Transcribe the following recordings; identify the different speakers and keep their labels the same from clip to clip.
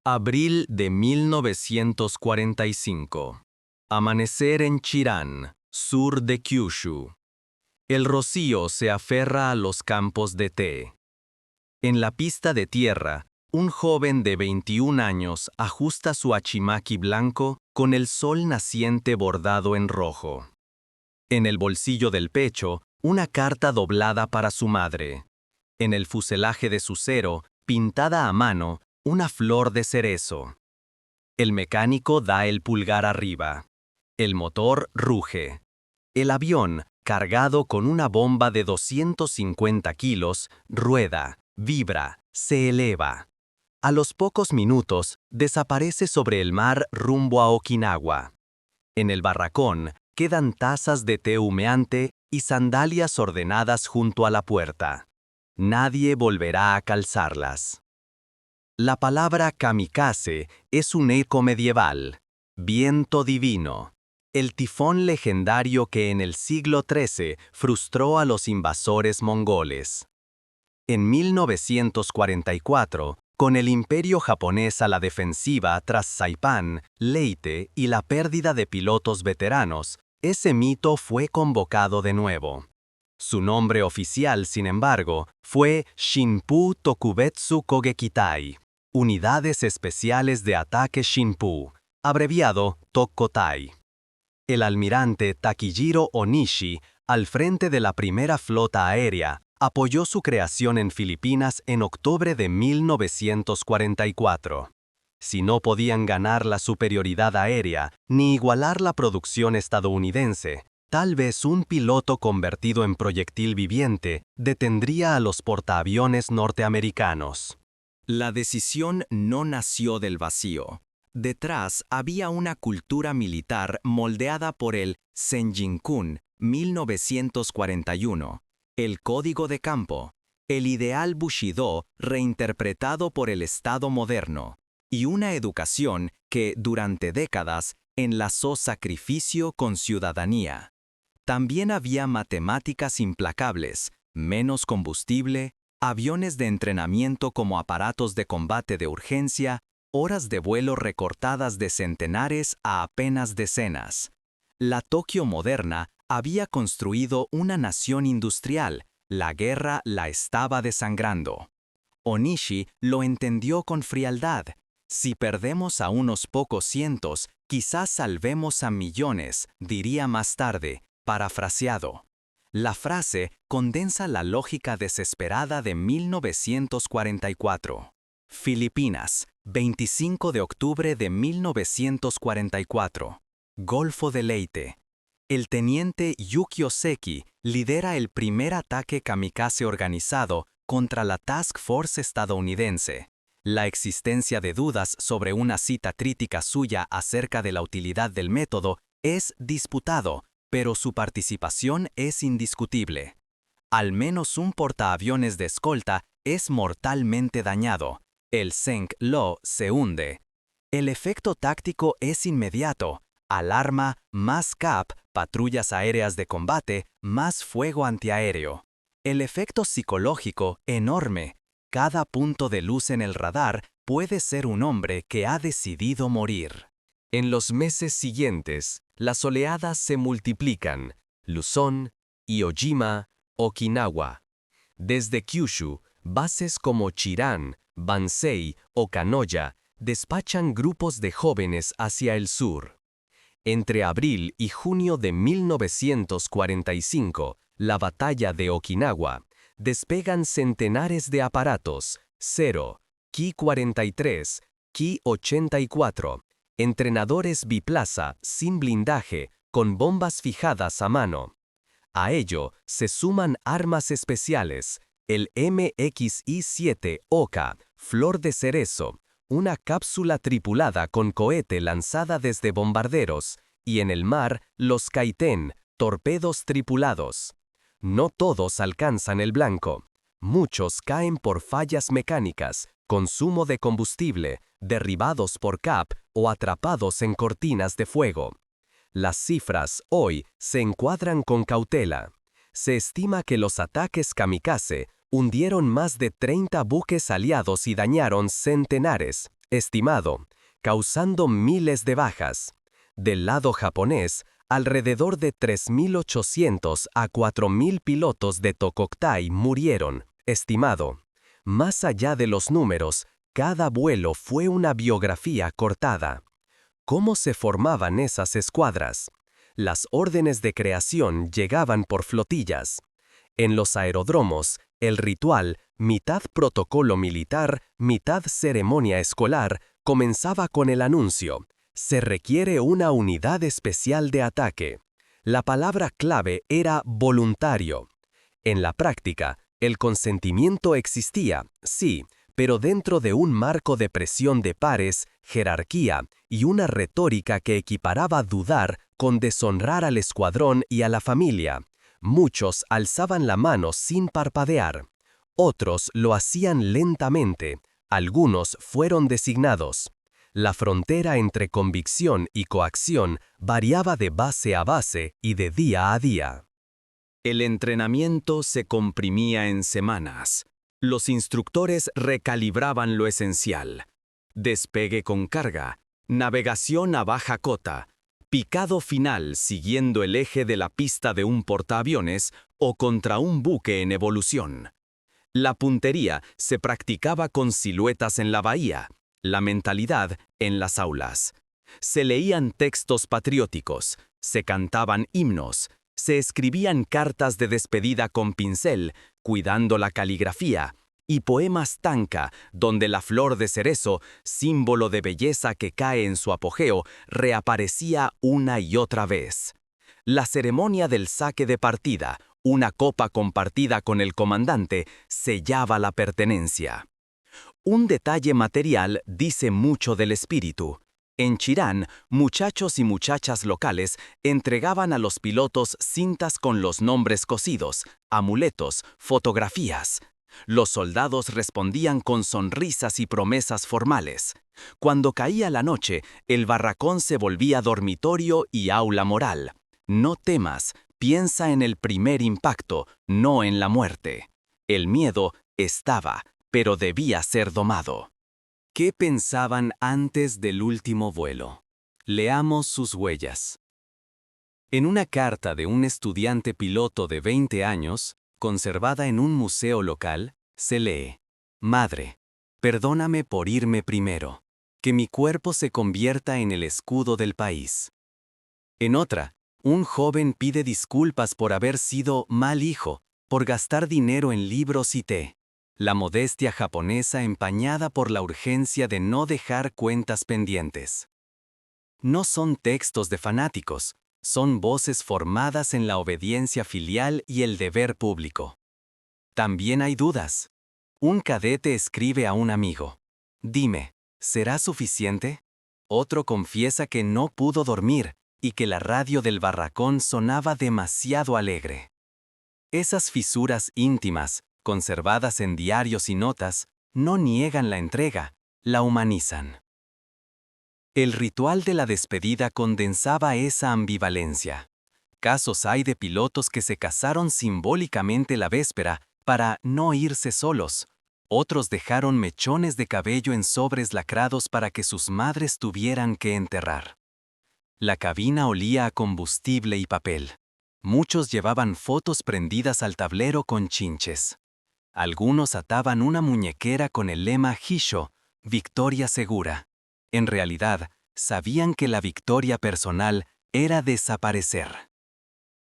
Speaker 1: Abril de 1945. Amanecer en Chirán, sur de Kyushu. El rocío se aferra a los campos de té. En la pista de tierra, un joven de 21 años ajusta su hachimaki blanco con el sol naciente bordado en rojo. En el bolsillo del pecho, una carta doblada para su madre. En el fuselaje de su cero, pintada a mano, una flor de cerezo. El mecánico da el pulgar arriba. El motor ruge. El avión, cargado con una bomba de 250 kilos, rueda, vibra, se eleva. A los pocos minutos, desaparece sobre el mar rumbo a Okinawa. En el barracón, quedan tazas de té humeante y sandalias ordenadas junto a la puerta. Nadie volverá a calzarlas. La palabra kamikaze es un eco medieval, viento divino, el tifón legendario que en el siglo XIII frustró a los invasores mongoles. En 1944, con el imperio japonés a la defensiva tras Saipán, Leyte y la pérdida de pilotos veteranos, ese mito fue convocado de nuevo. Su nombre oficial, sin embargo, fue Shinpu Tokubetsu Kogekitai, Unidades Especiales de Ataque Shinpu, abreviado Tokkotai. El almirante Takijiro Onishi, al frente de la primera flota aérea, apoyó su creación en Filipinas en octubre de 1944. Si no podían ganar la superioridad aérea ni igualar la producción estadounidense, tal vez un piloto convertido en proyectil viviente detendría a los portaaviones norteamericanos. La decisión no nació del vacío. Detrás había una cultura militar moldeada por el Senjin-kun 1941, el código de campo, el ideal Bushido reinterpretado por el Estado moderno, y una educación que, durante décadas, enlazó sacrificio con ciudadanía. También había matemáticas implacables, menos combustible, aviones de entrenamiento como aparatos de combate de urgencia, horas de vuelo recortadas de centenares a apenas decenas. La Tokio moderna había construido una nación industrial, la guerra la estaba desangrando. Onishi lo entendió con frialdad. Si perdemos a unos pocos cientos, quizás salvemos a millones, diría más tarde, parafraseado. La frase condensa la lógica desesperada de 1944. Filipinas, 25 de octubre de 1944. Golfo de Leyte. El teniente Yuki Oseki lidera el primer ataque kamikaze organizado contra la Task Force estadounidense. La existencia de dudas sobre una cita crítica suya acerca de la utilidad del método es disputado, pero su participación es indiscutible. Al menos un portaaviones de escolta es mortalmente dañado. El Zheng-Lo se hunde. El efecto táctico es inmediato. Alarma, más CAP, patrullas aéreas de combate, más fuego antiaéreo. El efecto psicológico, enorme. Cada punto de luz en el radar puede ser un hombre que ha decidido morir. En los meses siguientes, las oleadas se multiplican. Luzón, Iojima, Okinawa. Desde Kyushu, bases como Chirán, Bansei o Kanoya despachan grupos de jóvenes hacia el sur. Entre abril y junio de 1945, la batalla de Okinawa, despegan centenares de aparatos, 0, Ki-43, Ki-84, entrenadores biplaza sin blindaje, con bombas fijadas a mano. A ello se suman armas especiales, el MXI-7 Oka, flor de cerezo, una cápsula tripulada con cohete lanzada desde bombarderos, y en el mar, los Kaiten, torpedos tripulados. No todos alcanzan el blanco. Muchos caen por fallas mecánicas, consumo de combustible, derribados por CAP o atrapados en cortinas de fuego. Las cifras, hoy, se encuadran con cautela. Se estima que los ataques kamikaze hundieron más de 30 buques aliados y dañaron centenares, estimado, causando miles de bajas. Del lado japonés, alrededor de 3.800 a 4.000 pilotos de Tokoktai murieron, estimado. Más allá de los números, cada vuelo fue una biografía cortada. ¿Cómo se formaban esas escuadras? Las órdenes de creación llegaban por flotillas. En los aeródromos, el ritual, mitad protocolo militar, mitad ceremonia escolar, comenzaba con el anuncio: se requiere una unidad especial de ataque. La palabra clave era voluntario. En la práctica, el consentimiento existía, sí, pero dentro de un marco de presión de pares, jerarquía y una retórica que equiparaba dudar con deshonrar al escuadrón y a la familia. Muchos alzaban la mano sin parpadear. Otros lo hacían lentamente. Algunos fueron designados. La frontera entre convicción y coacción variaba de base a base y de día a día. El entrenamiento se comprimía en semanas. Los instructores recalibraban lo esencial: despegue con carga, navegación a baja cota, picado final siguiendo el eje de la pista de un portaaviones o contra un buque en evolución. La puntería se practicaba con siluetas en la bahía, la mentalidad en las aulas. Se leían textos patrióticos, se cantaban himnos, se escribían cartas de despedida con pincel, cuidando la caligrafía, y poemas tanka, donde la flor de cerezo, símbolo de belleza que cae en su apogeo, reaparecía una y otra vez. La ceremonia del saque de partida, una copa compartida con el comandante, sellaba la pertenencia. Un detalle material dice mucho del espíritu. En Chirán, muchachos y muchachas locales entregaban a los pilotos cintas con los nombres cosidos, amuletos, fotografías. Los soldados respondían con sonrisas y promesas formales. Cuando caía la noche, el barracón se volvía dormitorio y aula moral. No temas, piensa en el primer impacto, no en la muerte. El miedo estaba, pero debía ser domado. ¿Qué pensaban antes del último vuelo? Leamos sus huellas. En una carta de un estudiante piloto de 20 años, conservada en un museo local, se lee: Madre, perdóname por irme primero. Que mi cuerpo se convierta en el escudo del país. En otra, un joven pide disculpas por haber sido mal hijo, por gastar dinero en libros y té. La modestia japonesa empañada por la urgencia de no dejar cuentas pendientes. No son textos de fanáticos, son voces formadas en la obediencia filial y el deber público. También hay dudas. Un cadete escribe a un amigo: dime, ¿será suficiente? Otro confiesa que no pudo dormir y que la radio del barracón sonaba demasiado alegre. Esas fisuras íntimas, conservadas en diarios y notas, no niegan la entrega, la humanizan. El ritual de la despedida condensaba esa ambivalencia. Casos hay de pilotos que se casaron simbólicamente la víspera para no irse solos. Otros dejaron mechones de cabello en sobres lacrados para que sus madres tuvieran que enterrar. La cabina olía a combustible y papel. Muchos llevaban fotos prendidas al tablero con chinches. Algunos ataban una muñequera con el lema Hisho, victoria segura. En realidad, sabían que la victoria personal era desaparecer.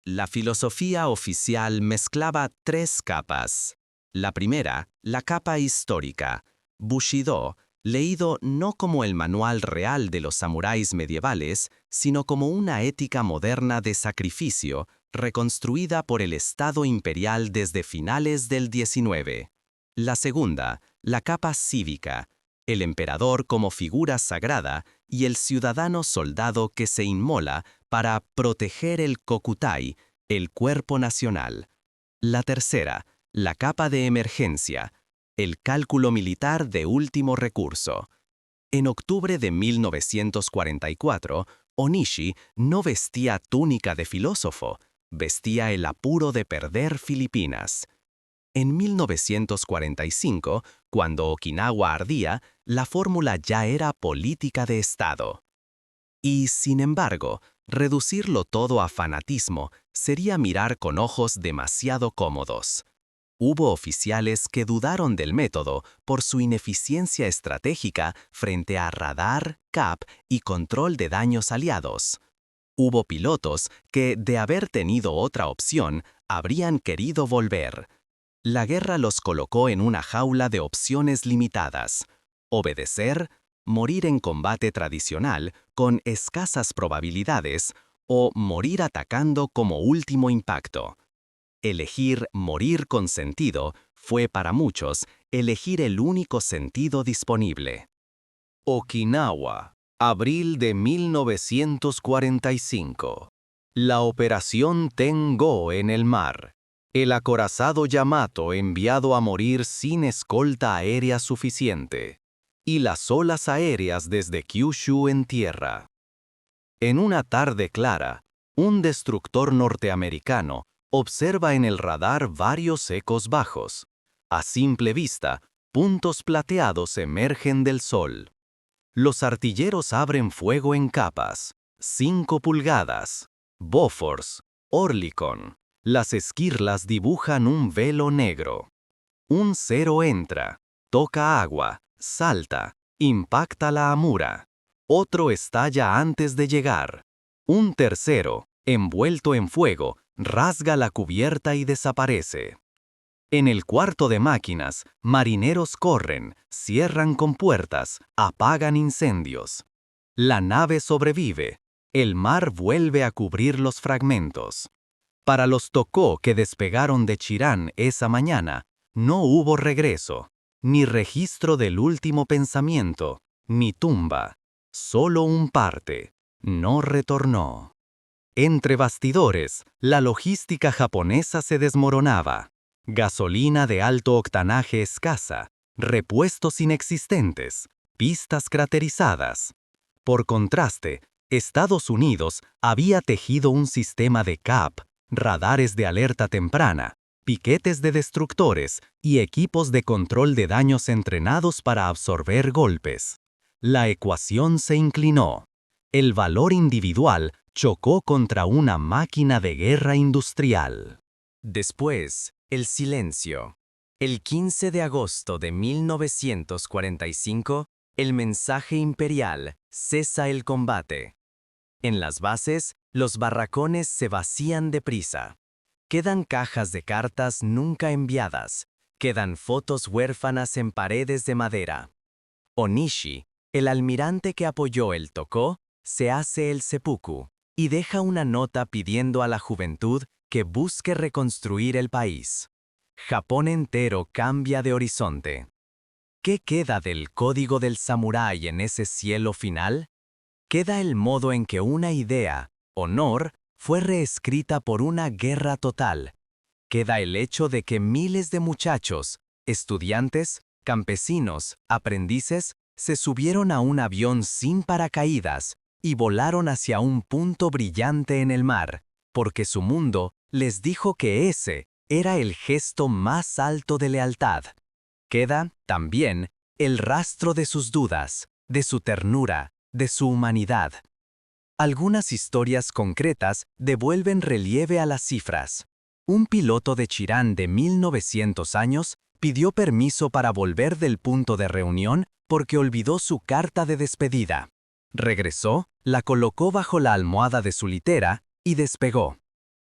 Speaker 1: La filosofía oficial mezclaba 3 capas. La primera, la capa histórica, Bushido, leído no como el manual real de los samuráis medievales, sino como una ética moderna de sacrificio, reconstruida por el Estado imperial desde finales del XIX. La segunda, la capa cívica, el emperador como figura sagrada y el ciudadano soldado que se inmola para proteger el Kokutai, el cuerpo nacional. La tercera, la capa de emergencia, el cálculo militar de último recurso. En octubre de 1944, Onishi no vestía túnica de filósofo, vestía el apuro de perder Filipinas. En 1945, cuando Okinawa ardía, la fórmula ya era política de Estado. Y, sin embargo, reducirlo todo a fanatismo sería mirar con ojos demasiado cómodos. Hubo oficiales que dudaron del método por su ineficiencia estratégica frente a radar, CAP y control de daños aliados. Hubo pilotos que, de haber tenido otra opción, habrían querido volver. La guerra los colocó en una jaula de opciones limitadas: obedecer, morir en combate tradicional con escasas probabilidades, o morir atacando como último impacto. Elegir morir con sentido fue para muchos elegir el único sentido disponible. Okinawa, abril de 1945. La operación Tengo en el mar. El acorazado Yamato enviado a morir sin escolta aérea suficiente. Y las olas aéreas desde Kyushu en tierra. En una tarde clara, un destructor norteamericano observa en el radar varios ecos bajos. A simple vista, puntos plateados emergen del sol. Los artilleros abren fuego en capas. 5 pulgadas. Bofors, Oerlikon. Las esquirlas dibujan un velo negro. Un cero entra, toca agua, salta, impacta la Amura. Otro estalla antes de llegar. Un tercero, envuelto en fuego, rasga la cubierta y desaparece. En el cuarto de máquinas, marineros corren, cierran compuertas, apagan incendios. La nave sobrevive. El mar vuelve a cubrir los fragmentos. Para los Tokó que despegaron de Chirán esa mañana, no hubo regreso, ni registro del último pensamiento, ni tumba. Solo un parte. No retornó. Entre bastidores, la logística japonesa se desmoronaba. Gasolina de alto octanaje escasa, repuestos inexistentes, pistas craterizadas. Por contraste, Estados Unidos había tejido un sistema de CAP, radares de alerta temprana, piquetes de destructores y equipos de control de daños entrenados para absorber golpes. La ecuación se inclinó. El valor individual chocó contra una máquina de guerra industrial. Después, el silencio. El 15 de agosto de 1945, el mensaje imperial: cesa el combate. En las bases, los barracones se vacían deprisa. Quedan cajas de cartas nunca enviadas. Quedan fotos huérfanas en paredes de madera. Onishi, el almirante que apoyó el Tokó, se hace el seppuku y deja una nota pidiendo a la juventud que busque reconstruir el país. Japón entero cambia de horizonte. ¿Qué queda del código del samurái en ese cielo final? Queda el modo en que una idea, honor, fue reescrita por una guerra total. Queda el hecho de que miles de muchachos, estudiantes, campesinos, aprendices, se subieron a un avión sin paracaídas y volaron hacia un punto brillante en el mar, porque su mundo les dijo que ese era el gesto más alto de lealtad. Queda, también, el rastro de sus dudas, de su ternura, de su humanidad. Algunas historias concretas devuelven relieve a las cifras. Un piloto de Chirán de 1900 años pidió permiso para volver del punto de reunión porque olvidó su carta de despedida. Regresó, la colocó bajo la almohada de su litera y despegó.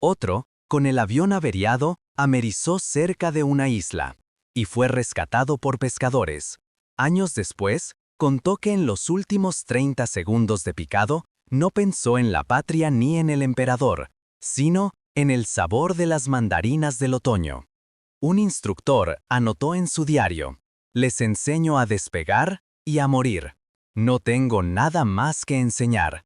Speaker 1: Otro, con el avión averiado, amerizó cerca de una isla y fue rescatado por pescadores. Años después, contó que en los últimos 30 segundos de picado no pensó en la patria ni en el emperador, sino en el sabor de las mandarinas del otoño. Un instructor anotó en su diario: les enseño a despegar y a morir. No tengo nada más que enseñar.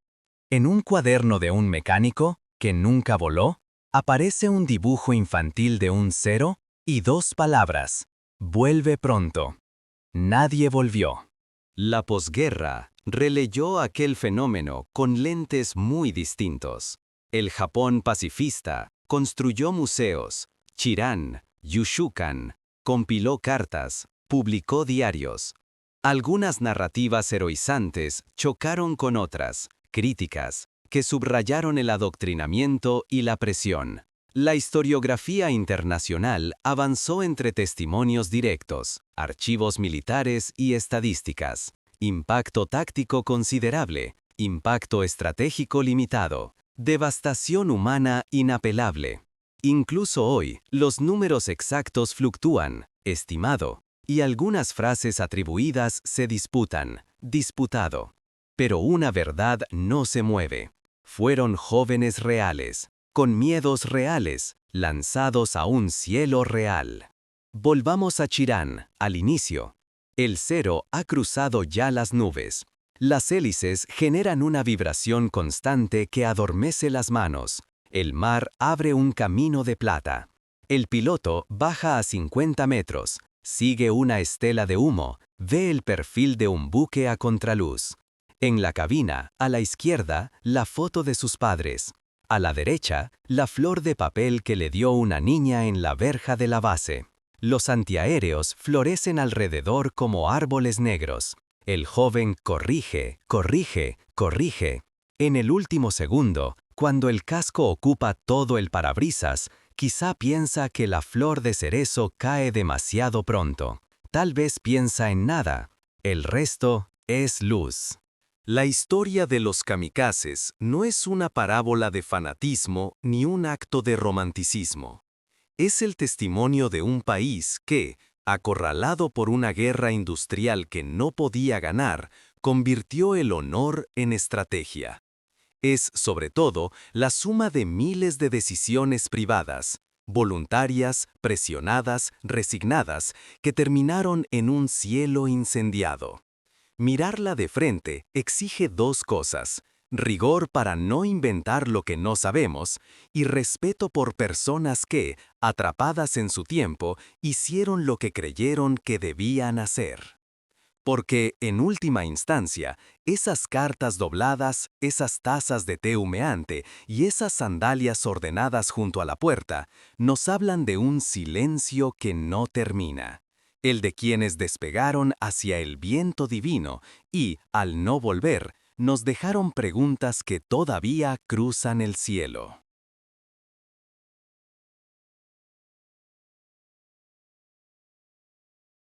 Speaker 1: En un cuaderno de un mecánico, que nunca voló, aparece un dibujo infantil de un cero y 2 palabras: vuelve pronto. Nadie volvió. La posguerra releyó aquel fenómeno con lentes muy distintos. El Japón pacifista construyó museos, Chirán, Yushukan, compiló cartas, publicó diarios. Algunas narrativas heroizantes chocaron con otras, críticas, que subrayaron el adoctrinamiento y la presión. La historiografía internacional avanzó entre testimonios directos, archivos militares y estadísticas. Impacto táctico considerable, impacto estratégico limitado, devastación humana inapelable. Incluso hoy, los números exactos fluctúan, estimado, y algunas frases atribuidas se disputan, disputado. Pero una verdad no se mueve. Fueron jóvenes reales, con miedos reales, lanzados a un cielo real. Volvamos a Chirán, al inicio. El cero ha cruzado ya las nubes. Las hélices generan una vibración constante que adormece las manos. El mar abre un camino de plata. El piloto baja a 50 metros, sigue una estela de humo, ve el perfil de un buque a contraluz. En la cabina, a la izquierda, la foto de sus padres. A la derecha, la flor de papel que le dio una niña en la verja de la base. Los antiaéreos florecen alrededor como árboles negros. El joven corrige, corrige, corrige. En el último segundo, cuando el casco ocupa todo el parabrisas, quizá piensa que la flor de cerezo cae demasiado pronto. Tal vez piensa en nada. El resto es luz. La historia de los kamikazes no es una parábola de fanatismo ni un acto de romanticismo. Es el testimonio de un país que, acorralado por una guerra industrial que no podía ganar, convirtió el honor en estrategia. Es, sobre todo, la suma de miles de decisiones privadas, voluntarias, presionadas, resignadas, que terminaron en un cielo incendiado. Mirarla de frente exige dos cosas: rigor para no inventar lo que no sabemos y respeto por personas que, atrapadas en su tiempo, hicieron lo que creyeron que debían hacer. Porque, en última instancia, esas cartas dobladas, esas tazas de té humeante y esas sandalias ordenadas junto a la puerta, nos hablan de un silencio que no termina. El de quienes despegaron hacia el viento divino y, al no volver, nos dejaron preguntas que todavía cruzan el cielo.